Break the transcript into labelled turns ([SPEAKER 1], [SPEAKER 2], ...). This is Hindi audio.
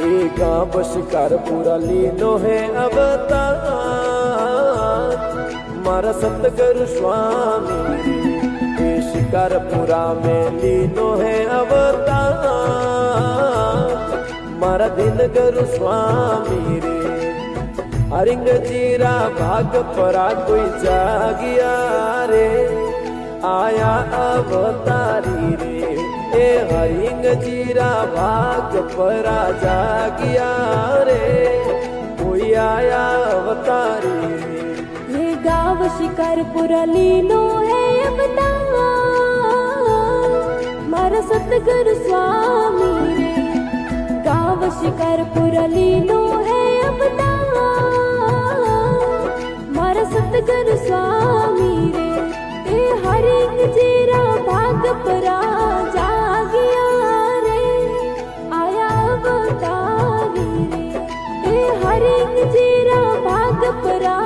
[SPEAKER 1] गाँव शिकारपुरा लीनो है अवतार मारा सतगुरु स्वामी रे। शिकारपुरा में लीनो है अवतार मारा दिन गुरु स्वामी रे। हरिंग जीरा भाग परा कोई जागिया रे आया अवतारी रे। ए हरिंग जीरा भाग परा जागिया रे कोई आया अवतारी रे।
[SPEAKER 2] ये गाँव शिकारपुरा लीनो है अवतार मारा सतगुरु स्वामी रे। गाँव शिकारपुरा लीनो है अवतार मारा सतगुरु स्वामी रे। ए हरिंग जीरा भाग परा जागिया रे आया अवतारी रे। ए हरिंग जीरा भाग परा